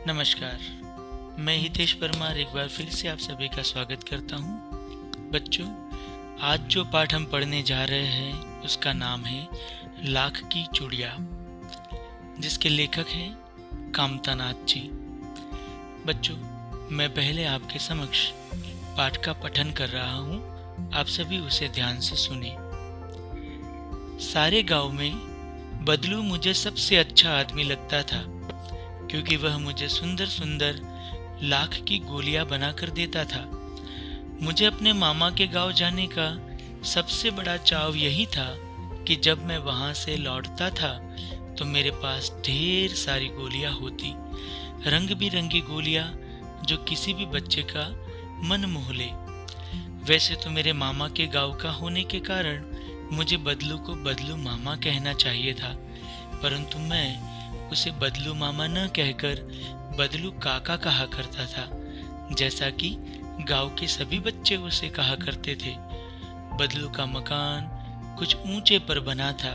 नमस्कार। मैं हितेश परमार एक बार फिर से आप सभी का स्वागत करता हूँ। बच्चों, आज जो पाठ हम पढ़ने जा रहे हैं उसका नाम है लाख की चूड़ियाँ, जिसके लेखक हैं कामतानाथ जी। बच्चों, मैं पहले आपके समक्ष पाठ का पठन कर रहा हूँ, आप सभी उसे ध्यान से सुने। सारे गांव में बदलू मुझे सबसे अच्छा आदमी लगता था, क्योंकि वह मुझे सुंदर सुंदर लाख की गोलियां बनाकर देता था। मुझे अपने मामा के गांव जाने का सबसे बड़ा चाव यही था कि जब मैं वहां से लौटता था तो मेरे पास ढेर सारी गोलियां होती, रंग बिरंगी गोलियां जो किसी भी बच्चे का मन मोह ले। वैसे तो मेरे मामा के गांव का होने के कारण मुझे बदलू को बदलू मामा कहना चाहिए था, परंतु मैं उसे बदलू मामा न कहकर बदलू काका कहा करता था, जैसा कि गांव के सभी बच्चे उसे कहा करते थे। बदलू का मकान कुछ ऊंचे पर बना था।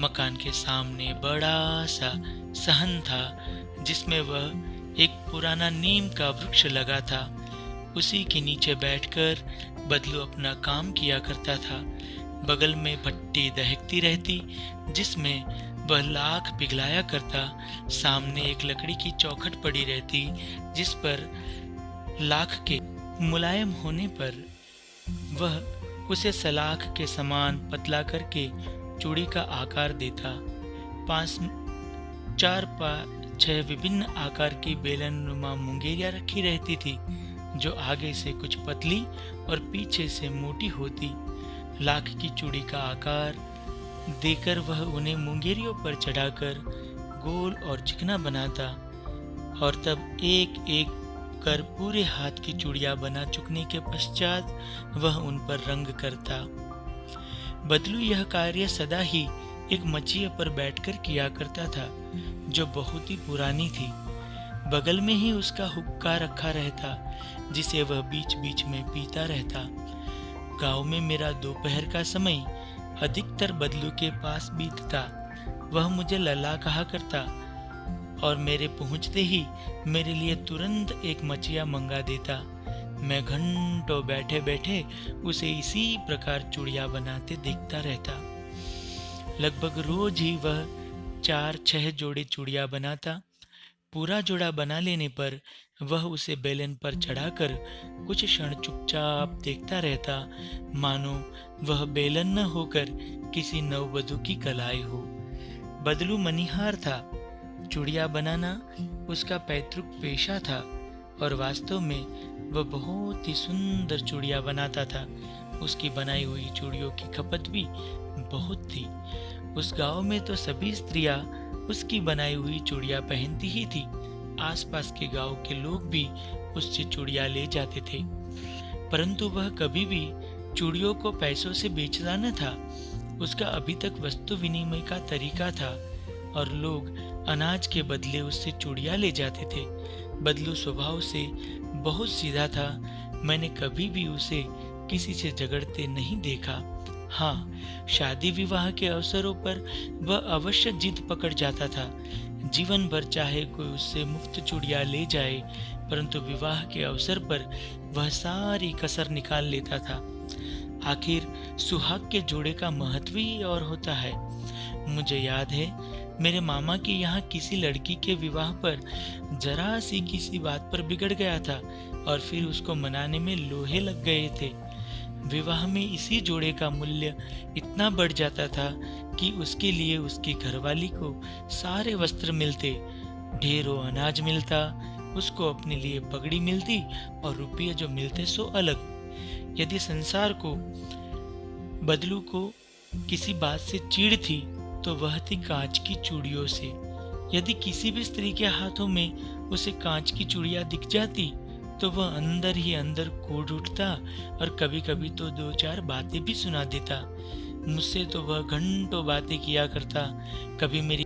मकान के सामने बड़ा सा सहन था, जिसमें वह एक पुराना नीम का वृक्ष लगा था। उसी के नीचे बैठकर बदलू अपना काम किया करता था। बगल में भट्टी दहकती रहती, जिसमें वह लाख पिघलाया करता। सामने एक लकड़ी की चौखट पड़ी रहती, जिस पर लाख के मुलायम होने पर वह उसे सलाख के समान पतला करके चूड़ी का आकार देता। छह विभिन्न आकार की बेलन नुमा मुंगेरियां रखी रहती थी, जो आगे से कुछ पतली और पीछे से मोटी होती। लाख की चूड़ी का आकार देकर वह उन्हें मुंगेरियों पर चढ़ाकर गोल और चिकना बनाता, और तब एक एक कर पूरे हाथ की चूड़ियां बना चुकने के पश्चात वह उन पर रंग करता। बदलू यह कार्य सदा ही एक मचिए पर बैठकर किया करता था, जो बहुत ही पुरानी थी। बगल में ही उसका हुक्का रखा रहता, जिसे वह बीच बीच में पीता रहता। गांव में मेरा दोपहर का समय अधिकतर बदलू के पास बीतता। वह मुझे लल्ला कहा करता और मेरे पहुंचते ही मेरे लिए तुरंत एक मचिया मंगा देता। मैं घंटों बैठे बैठे उसे इसी प्रकार चूड़ियां बनाते देखता रहता। लगभग रोज ही वह 4-6 जोड़े चूड़ियां बनाता। पूरा जोड़ा बना लेने पर वह उसे बेलन पर चढ़ाकर कुछ क्षण चुपचाप देखता रहता, मानो वह बेलन न होकर किसी नववधू की कलाई हो। बदलू मनिहार था। चूड़ियां बनाना उसका पैतृक पेशा था, और वास्तव में वह बहुत ही सुंदर चूड़ियां बनाता था। उसकी बनाई हुई चूड़ियों की खपत भी बहुत थी। उस गांव में तो सभी स्त्रियां उसकी बनाई हुई चूड़ियां पहनती ही थी। आसपास के गांव के लोग भी उससे चूड़ियां ले जाते थे, परंतु वह कभी भी चूड़ियों को पैसों से बेचता न था। उसका अभी तक वस्तु विनिमय का तरीका था, और लोग अनाज के बदले उससे चूड़ियां ले जाते थे। बदलू स्वभाव से बहुत सीधा था। मैंने कभी भी उसे किसी से झगड़ते नहीं देखा। हाँ, शादी विवाह के अवसरों पर वह अवश्य जिद पकड़ जाता था। जीवन भर चाहे कोई उससे मुफ्त चूड़ियां ले जाए, परंतु विवाह के अवसर पर वह सारी कसर निकाल लेता था। आखिर सुहाग के जोड़े का महत्व ही और होता है। मुझे याद है, मेरे मामा के यहाँ किसी लड़की के विवाह पर जरा सी किसी बात पर बिगड़ गया था, और फिर उसको मनाने में लोहे लग गए थे। विवाह में इसी जोड़े का मूल्य इतना बढ़ जाता था कि उसके लिए उसकी घरवाली को सारे वस्त्र मिलते, ढेरों अनाज मिलता, उसको अपने लिए पगड़ी मिलती, और रुपये जो मिलते सो अलग। यदि संसार को बदलू को किसी बात से चिढ़ थी तो वह थी कांच की चूड़ियों से। यदि किसी भी स्त्री के हाथों में उसे कांच की चूड़ियां दिख जाती तो वह अंदर ही अंदर कूद उठता, और कभी कभी तो 2-4 बातें भी सुना देता। मुझसे तो वह घंटों बातें किया करता। कभी मेरी